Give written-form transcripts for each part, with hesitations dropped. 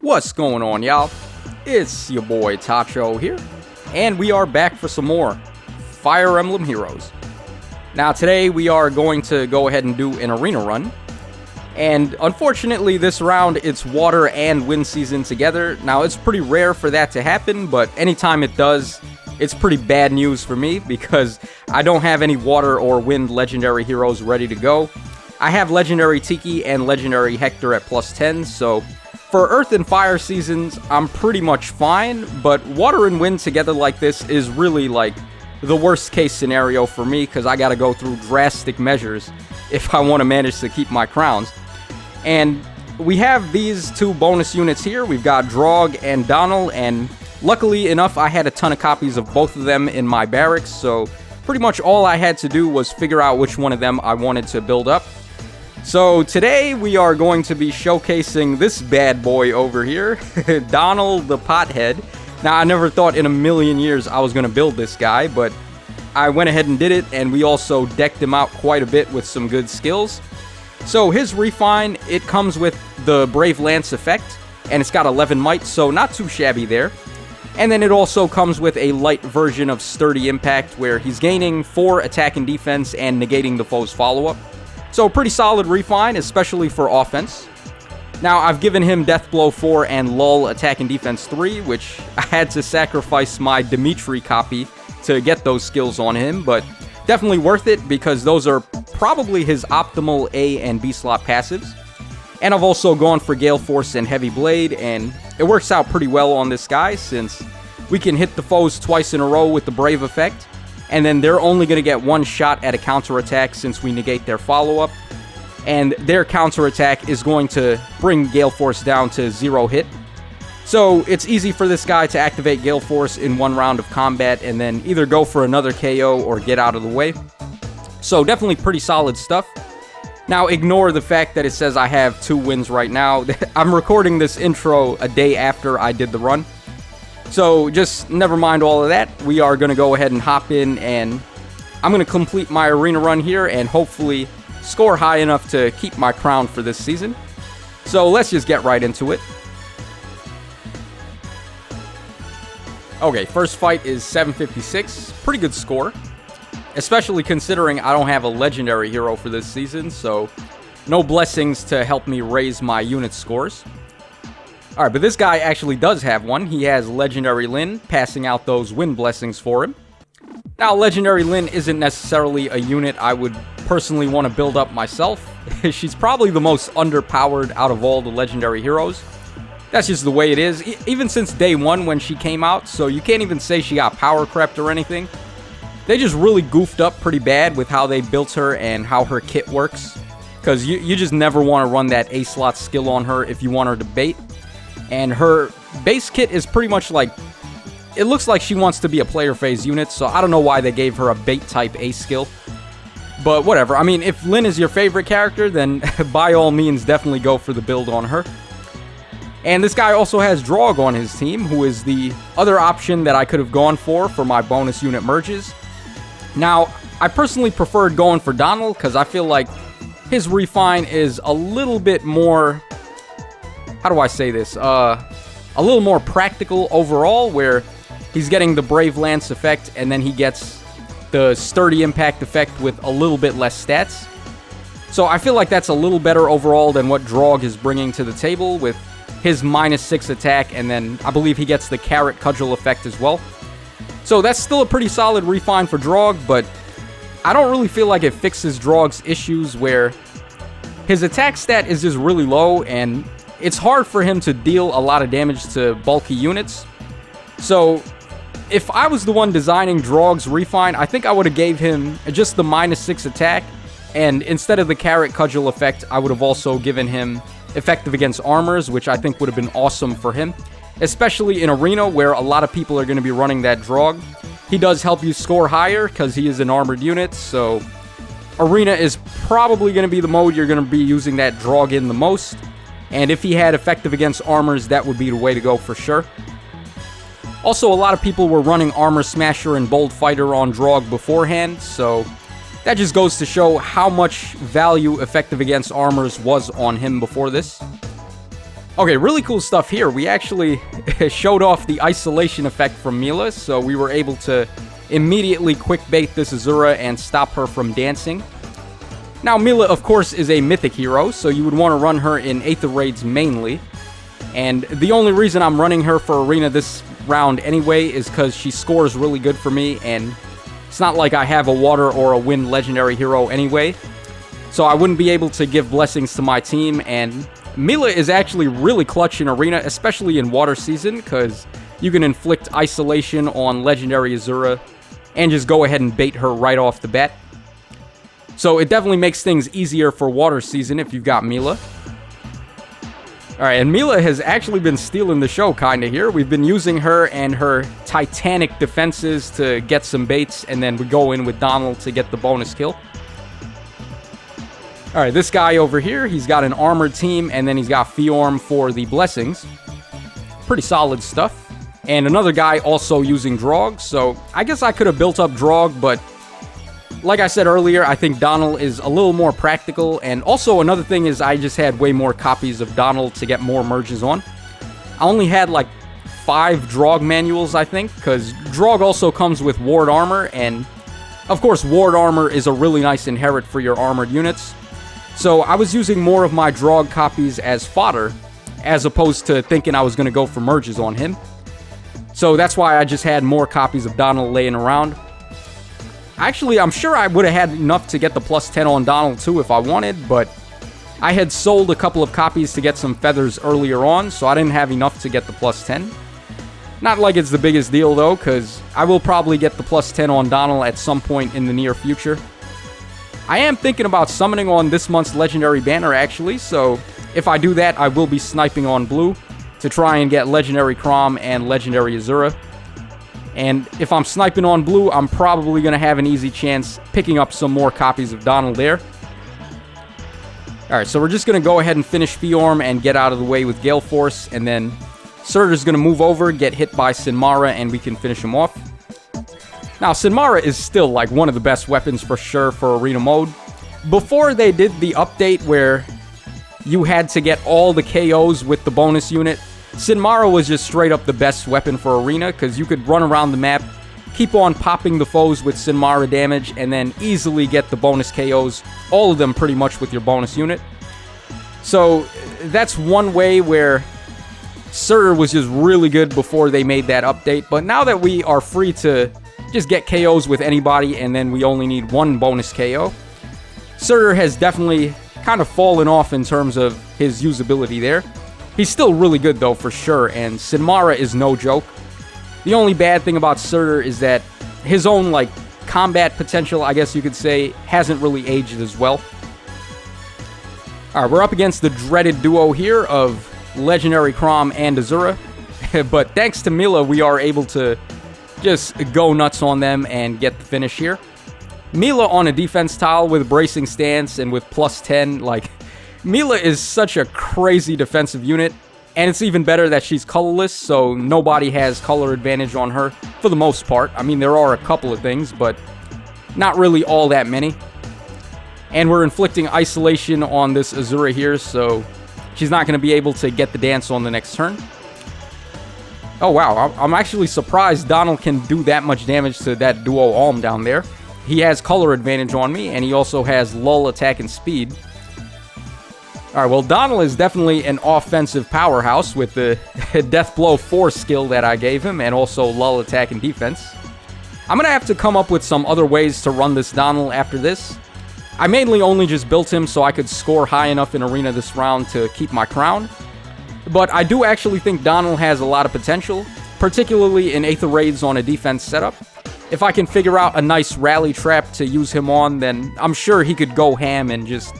What's going on, y'all? It's your boy Tacho here, and we are back for some more Fire Emblem Heroes. Now today we are going to go ahead and do an arena run, and unfortunately this round it's water and wind season together. Now it's pretty rare for that to happen, but anytime it does, it's pretty bad news for me because I don't have any water or wind legendary heroes ready to go. I have legendary Tiki and legendary Hector at plus 10, so for Earth and Fire seasons, I'm pretty much fine, but Water and Wind together like this is really like the worst case scenario for me because I gotta go through drastic measures if I want to manage to keep my crowns. And we have these two bonus units here. We've got Drog and Donnel, and luckily enough, I had a ton of copies of both of them in my barracks, so pretty much all I had to do was figure out which one of them I wanted to build up. So today we are going to be showcasing this bad boy over here, Donnel the Pothead. Now I never thought in a million years I was going to build this guy, but I went ahead and did it, and we also decked him out quite a bit with some good skills. So his refine, it comes with the Brave Lance effect, and it's got 11 might, so not too shabby there. And then it also comes with a light version of Sturdy Impact, where he's gaining 4 attack and defense and negating the foe's follow-up. So pretty solid refine, especially for offense. Now, I've given him Death Blow 4 and Lull Attack and Defense 3, which I had to sacrifice my Dimitri copy to get those skills on him, but definitely worth it because those are probably his optimal A and B slot passives. And I've also gone for Gale Force and Heavy Blade, and it works out pretty well on this guy since we can hit the foes twice in a row with the Brave effect, and then they're only going to get one shot at a counterattack since we negate their follow-up. And their counterattack is going to bring Gale Force down to 0 hit. So it's easy for this guy to activate Gale Force in one round of combat and then either go for another KO or get out of the way. So definitely pretty solid stuff. Now ignore the fact that it says I have 2 wins right now. I'm recording this intro a day after I did the run. So just never mind all of that. We are going to go ahead and hop in, and I'm going to complete my arena run here and hopefully score high enough to keep my crown for this season. So let's just get right into it. Okay, first fight is 756. Pretty good score, especially considering I don't have a legendary hero for this season, so no blessings to help me raise my unit scores. Alright, but this guy actually does have one. He has Legendary Lyn, passing out those win blessings for him. Now, Legendary Lyn isn't necessarily a unit I would personally want to build up myself. She's probably the most underpowered out of all the legendary heroes. That's just the way it is, even since day 1 when she came out, so you can't even say she got power crept or anything. They just really goofed up pretty bad with how they built her and how her kit works, because you just never want to run that A-slot skill on her if you want her to bait. And her base kit is pretty much like, it looks like she wants to be a player phase unit, so I don't know why they gave her a bait type A skill. But whatever, I mean, if Lyn is your favorite character, then by all means definitely go for the build on her. And this guy also has Drog on his team, who is the other option that I could have gone for my bonus unit merges. Now, I personally preferred going for Donnel because I feel like his refine is a little bit more, how do I say this? A little more practical overall, where he's getting the Brave Lance effect, and then he gets the Sturdy Impact effect with a little bit less stats. So I feel like that's a little better overall than what Drog is bringing to the table with his -6 attack, and then I believe he gets the Carrot Cudgel effect as well. So that's still a pretty solid refine for Drog, but I don't really feel like it fixes Drog's issues where his attack stat is just really low, and it's hard for him to deal a lot of damage to bulky units. So if I was the one designing Drog's refine, I think I would have gave him just the -6 attack, and instead of the Carrot Cudgel effect, I would have also given him effective against armors, which I think would have been awesome for him, especially in Arena where a lot of people are going to be running that Drog. He does help you score higher because he is an armored unit, so Arena is probably going to be the mode you're going to be using that Drog in the most. And if he had effective against armors, that would be the way to go for sure. Also, a lot of people were running Armor Smasher and Bold Fighter on Drog beforehand, so that just goes to show how much value effective against armors was on him before this. Okay, really cool stuff here. We actually showed off the isolation effect from Mila, so we were able to immediately quick bait this Azura and stop her from dancing. Now, Mila, of course, is a mythic hero, so you would want to run her in Aether Raids mainly. And the only reason I'm running her for Arena this round anyway is because she scores really good for me, and it's not like I have a Water or a Wind legendary hero anyway. So I wouldn't be able to give blessings to my team, and Mila is actually really clutch in Arena, especially in Water Season, because you can inflict isolation on legendary Azura and just go ahead and bait her right off the bat. So it definitely makes things easier for Water Season if you've got Mila. Alright, and Mila has actually been stealing the show kinda here. We've been using her and her titanic defenses to get some baits, and then we go in with Donnel to get the bonus kill. Alright, this guy over here, he's got an armored team, and then he's got Fiorm for the blessings. Pretty solid stuff. And another guy also using Drog, so I guess I could have built up Drog, but like I said earlier, I think Donnel is a little more practical, and also another thing is I just had way more copies of Donnel to get more merges on. I only had like 5 Drog manuals, I think, because Drog also comes with Ward Armor, and of course Ward Armor is a really nice inherit for your armored units. So I was using more of my Drog copies as fodder, as opposed to thinking I was going to go for merges on him. So that's why I just had more copies of Donnel laying around. Actually, I'm sure I would have had enough to get the plus 10 on Donnel too if I wanted, but I had sold a couple of copies to get some feathers earlier on, so I didn't have enough to get the plus 10. Not like it's the biggest deal though, because I will probably get the plus 10 on Donnel at some point in the near future. I am thinking about summoning on this month's Legendary Banner actually, so if I do that, I will be sniping on Blue to try and get Legendary Chrom and Legendary Azura. And if I'm sniping on Blue, I'm probably going to have an easy chance picking up some more copies of Donnel there. Alright, so we're just going to go ahead and finish Fiorm and get out of the way with Gale Force, and then Surtur's going to move over, get hit by Sinmara, and we can finish him off. Now, Sinmara is still like one of the best weapons for sure for Arena mode. Before they did the update where you had to get all the KOs with the bonus unit, Sinmara was just straight up the best weapon for Arena, because you could run around the map, keep on popping the foes with Sinmara damage, and then easily get the bonus KOs, all of them pretty much with your bonus unit. So that's one way where Surtur was just really good before they made that update, but now that we are free to just get KOs with anybody and then we only need one bonus KO, Surtur has definitely kind of fallen off in terms of his usability there. He's still really good though, for sure, and Sinmara is no joke. The only bad thing about Surtur is that his own, like, combat potential, I guess you could say, hasn't really aged as well. Alright, we're up against the dreaded duo here of Legendary Chrom and Azura, but thanks to Mila, we are able to just go nuts on them and get the finish here. Mila on a defense tile with bracing stance and with plus 10, like, Mila is such a crazy defensive unit, and it's even better that she's colorless, so nobody has color advantage on her, for the most part. I mean, there are a couple of things, but not really all that many. And we're inflicting isolation on this Azura here, so she's not going to be able to get the dance on the next turn. Oh wow, I'm actually surprised Donnel can do that much damage to that duo Alm down there. He has color advantage on me, and he also has lull, attack, and speed. Alright, well, Donnel is definitely an offensive powerhouse with the Death Blow 4 skill that I gave him, and also lull, attack, and defense. I'm going to have to come up with some other ways to run this Donnel after this. I mainly only just built him so I could score high enough in Arena this round to keep my crown. But I do actually think Donnel has a lot of potential, particularly in Aether Raids on a defense setup. If I can figure out a nice rally trap to use him on, then I'm sure he could go ham and just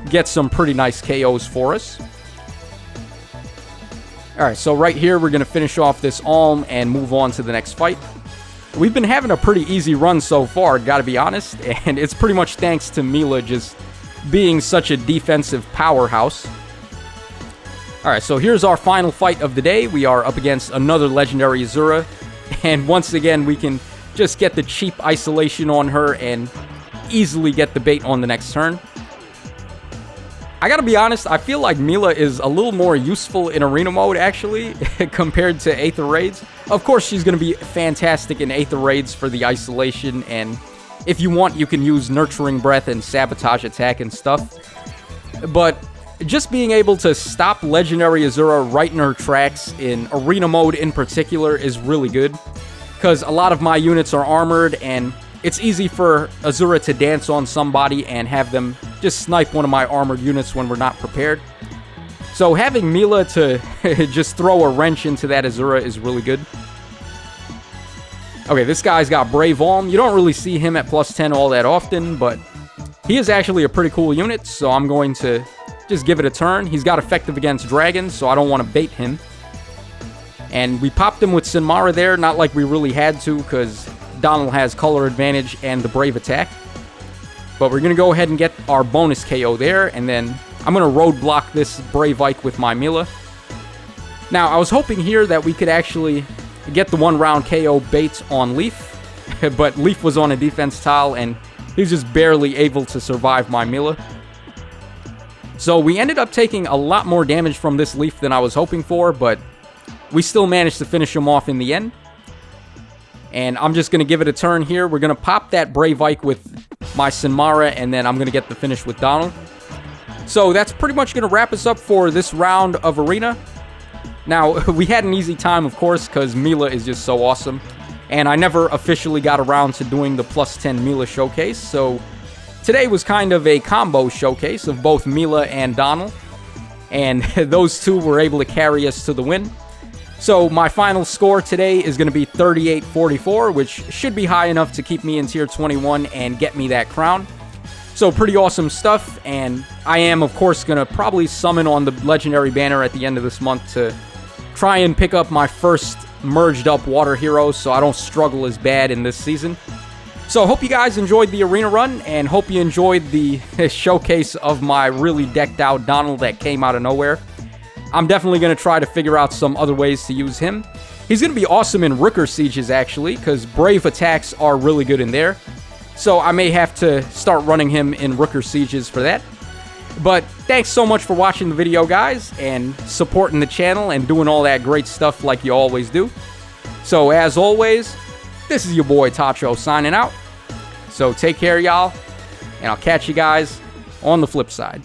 get some pretty nice KOs for us. Alright, so right here we're going to finish off this Alm and move on to the next fight. We've been having a pretty easy run so far, gotta be honest, and it's pretty much thanks to Mila just being such a defensive powerhouse. Alright, so here's our final fight of the day. We are up against another Legendary Azura, and once again we can just get the cheap isolation on her and easily get the bait on the next turn. I gotta be honest, I feel like Mila is a little more useful in arena mode, actually, compared to Aether Raids. Of course, she's gonna be fantastic in Aether Raids for the isolation, and if you want, you can use Nurturing Breath and Sabotage Attack and stuff. But just being able to stop Legendary Azura right in her tracks, in arena mode in particular, is really good. Because a lot of my units are armored, and it's easy for Azura to dance on somebody and have them just snipe one of my armored units when we're not prepared. So having Mila to just throw a wrench into that Azura is really good. Okay, this guy's got Brave Alm. You don't really see him at plus 10 all that often, but he is actually a pretty cool unit, so I'm going to just give it a turn. He's got effective against dragons, so I don't want to bait him. And we popped him with Sinmara there, not like we really had to, because Donnel has color advantage and the Brave attack. But we're going to go ahead and get our bonus KO there, and then I'm going to roadblock this Brave Ike with my Mila. Now, I was hoping here that we could actually get the one-round KO bait on Leaf, but Leaf was on a defense tile, and he's just barely able to survive my Mila. So we ended up taking a lot more damage from this Leaf than I was hoping for, but we still managed to finish him off in the end. And I'm just going to give it a turn here. We're going to pop that Brave Ike with my Sinmara, and then I'm going to get the finish with Donnel. So that's pretty much going to wrap us up for this round of Arena. Now, we had an easy time, of course, because Mila is just so awesome. And I never officially got around to doing the plus 10 Mila showcase, so today was kind of a combo showcase of both Mila and Donnel. And those two were able to carry us to the win. So my final score today is going to be 38-44, which should be high enough to keep me in tier 21 and get me that crown. So pretty awesome stuff, and I am, of course, going to probably summon on the legendary banner at the end of this month to try and pick up my first merged up water hero so I don't struggle as bad in this season. So I hope you guys enjoyed the arena run, and hope you enjoyed the showcase of my really decked out Donnel that came out of nowhere. I'm definitely going to try to figure out some other ways to use him. He's going to be awesome in Rooker Sieges, actually, because Brave attacks are really good in there. So I may have to start running him in Rooker Sieges for that. But thanks so much for watching the video, guys, and supporting the channel and doing all that great stuff like you always do. So as always, this is your boy Tacho signing out. So take care, y'all, and I'll catch you guys on the flip side.